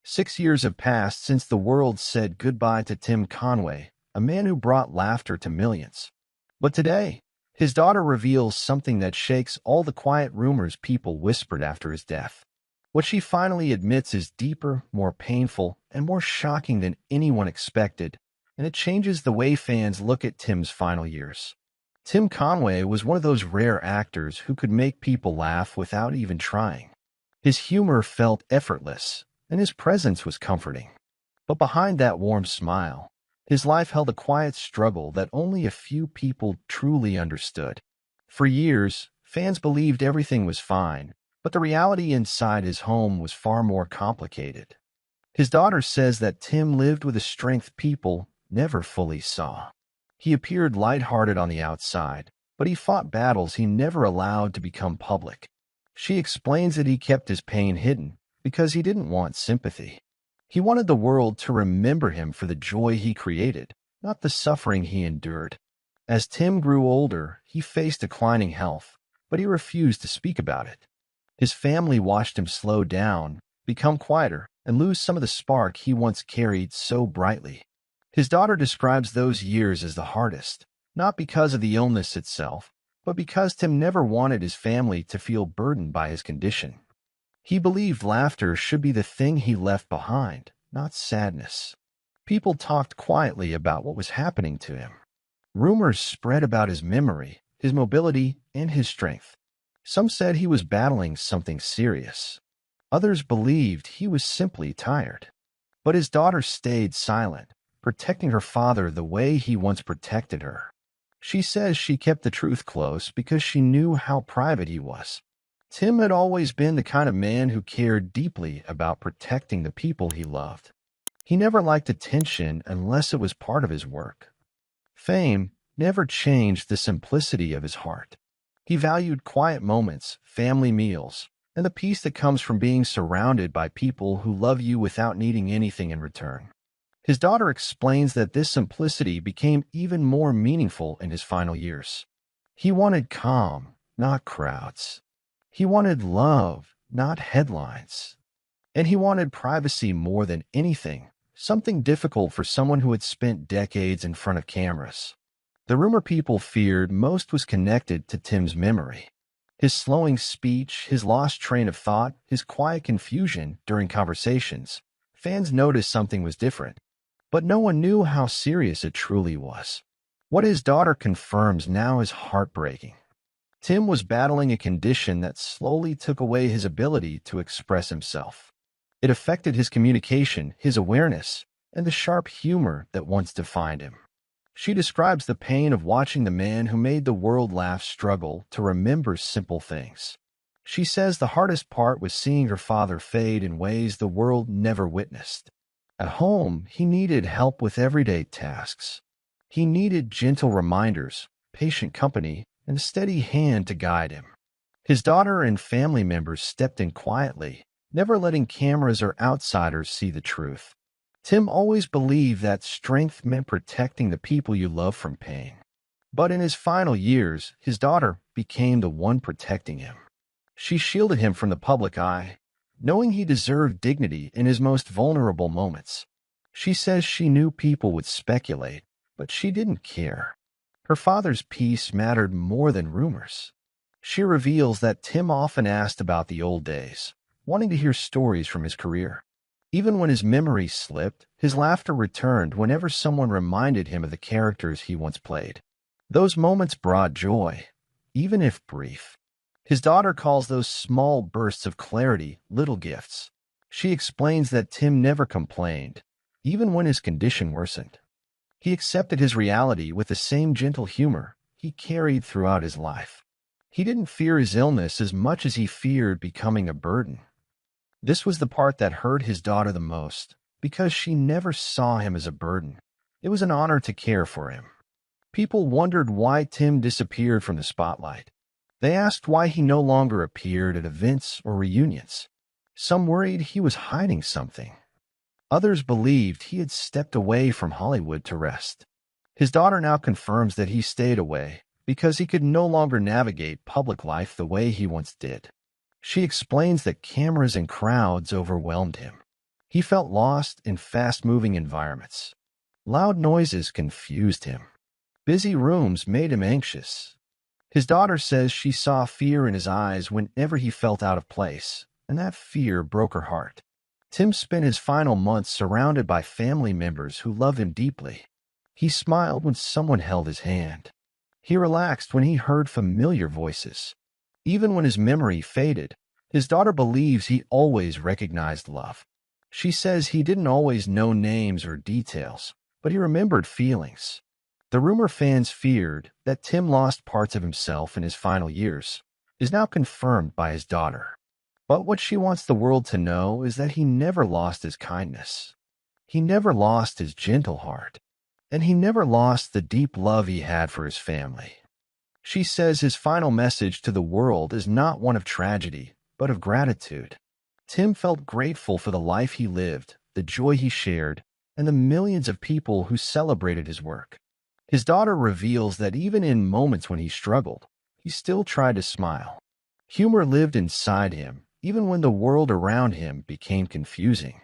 6 years have passed since the world said goodbye to Tim Conway, a man who brought laughter to millions. But today, his daughter reveals something that shakes all the quiet rumors people whispered after his death. What she finally admits is deeper, more painful, and more shocking than anyone expected, and it changes the way fans look at Tim's final years. Tim Conway was one of those rare actors who could make people laugh without even trying. His humor felt effortless, and his presence was comforting. But behind that warm smile, his life held a quiet struggle that only a few people truly understood. For years, fans believed everything was fine, but the reality inside his home was far more complicated. His daughter says that Tim lived with a strength people never fully saw. He appeared lighthearted on the outside, but he fought battles he never allowed to become public. She explains that he kept his pain hidden because he didn't want sympathy. He wanted the world to remember him for the joy he created, not the suffering he endured. As Tim grew older, he faced declining health, but he refused to speak about it. His family watched him slow down, become quieter, and lose some of the spark he once carried so brightly. His daughter describes those years as the hardest, not because of the illness itself, but because Tim never wanted his family to feel burdened by his condition. He believed laughter should be the thing he left behind, not sadness. People talked quietly about what was happening to him. Rumors spread about his memory, his mobility, and his strength. Some said he was battling something serious. Others believed he was simply tired. But his daughter stayed silent, protecting her father the way he once protected her. She says she kept the truth close because she knew how private he was. Tim had always been the kind of man who cared deeply about protecting the people he loved. He never liked attention unless it was part of his work. Fame never changed the simplicity of his heart. He valued quiet moments, family meals, and the peace that comes from being surrounded by people who love you without needing anything in return. His daughter explains that this simplicity became even more meaningful in his final years. He wanted calm, not crowds. He wanted love, not headlines. And he wanted privacy more than anything, something difficult for someone who had spent decades in front of cameras. The rumor people feared most was connected to Tim's memory. His slowing speech, his lost train of thought, his quiet confusion during conversations. Fans noticed something was different, but no one knew how serious it truly was. What his daughter confirms now is heartbreaking. Tim was battling a condition that slowly took away his ability to express himself. It affected his communication, his awareness, and the sharp humor that once defined him. She describes the pain of watching the man who made the world laugh struggle to remember simple things. She says the hardest part was seeing her father fade in ways the world never witnessed. At home, he needed help with everyday tasks. He needed gentle reminders, patient company, and a steady hand to guide him. His daughter and family members stepped in quietly, never letting cameras or outsiders see the truth. Tim always believed that strength meant protecting the people you love from pain. But in his final years, his daughter became the one protecting him. She shielded him from the public eye, knowing he deserved dignity in his most vulnerable moments. She says she knew people would speculate, but she didn't care. Her father's peace mattered more than rumors. She reveals that Tim often asked about the old days, wanting to hear stories from his career. Even when his memory slipped, his laughter returned whenever someone reminded him of the characters he once played. Those moments brought joy, even if brief. His daughter calls those small bursts of clarity little gifts. She explains that Tim never complained, even when his condition worsened. He accepted his reality with the same gentle humor he carried throughout his life. He didn't fear his illness as much as he feared becoming a burden. This was the part that hurt his daughter the most, because she never saw him as a burden. It was an honor to care for him. People wondered why Tim disappeared from the spotlight. They asked why he no longer appeared at events or reunions. Some worried he was hiding something. Others believed he had stepped away from Hollywood to rest. His daughter now confirms that he stayed away because he could no longer navigate public life the way he once did. She explains that cameras and crowds overwhelmed him. He felt lost in fast-moving environments. Loud noises confused him. Busy rooms made him anxious. His daughter says she saw fear in his eyes whenever he felt out of place, and that fear broke her heart. Tim spent his final months surrounded by family members who loved him deeply. He smiled when someone held his hand. He relaxed when he heard familiar voices. Even when his memory faded, his daughter believes he always recognized love. She says he didn't always know names or details, but he remembered feelings. The rumor fans feared that Tim lost parts of himself in his final years is now confirmed by his daughter. But what she wants the world to know is that he never lost his kindness. He never lost his gentle heart. And he never lost the deep love he had for his family. She says his final message to the world is not one of tragedy, but of gratitude. Tim felt grateful for the life he lived, the joy he shared, and the millions of people who celebrated his work. His daughter reveals that even in moments when he struggled, he still tried to smile. Humor lived inside him, even when the world around him became confusing.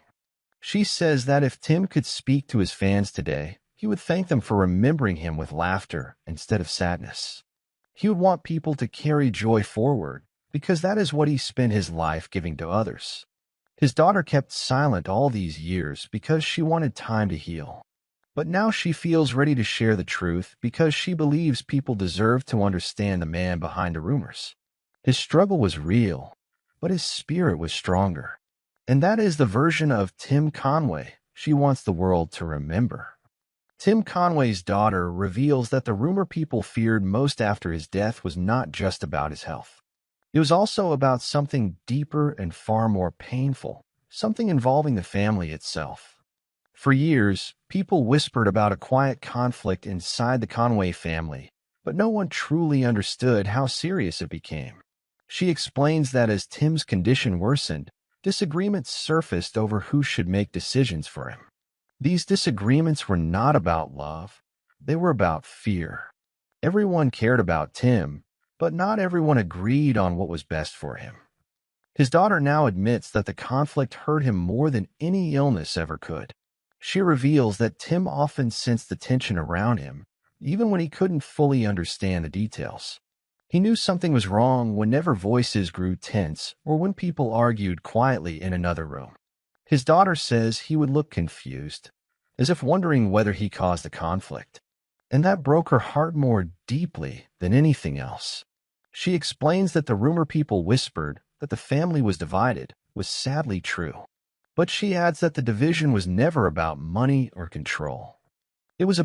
She says that if Tim could speak to his fans today, he would thank them for remembering him with laughter instead of sadness. He would want people to carry joy forward, because that is what he spent his life giving to others. His daughter kept silent all these years because she wanted time to heal. But now she feels ready to share the truth because she believes people deserve to understand the man behind the rumors. His struggle was real, but his spirit was stronger. And that is the version of Tim Conway she wants the world to remember. Tim Conway's daughter reveals that the rumor people feared most after his death was not just about his health. It was also about something deeper and far more painful, something involving the family itself. For years, people whispered about a quiet conflict inside the Conway family, but no one truly understood how serious it became. She explains that as Tim's condition worsened, disagreements surfaced over who should make decisions for him. These disagreements were not about love. They were about fear. Everyone cared about Tim, but not everyone agreed on what was best for him. His daughter now admits that the conflict hurt him more than any illness ever could. She reveals that Tim often sensed the tension around him, even when he couldn't fully understand the details. He knew something was wrong whenever voices grew tense or when people argued quietly in another room. His daughter says he would look confused, as if wondering whether he caused the conflict, and that broke her heart more deeply than anything else. She explains that the rumor people whispered that the family was divided was sadly true, but she adds that the division was never about money or control. It was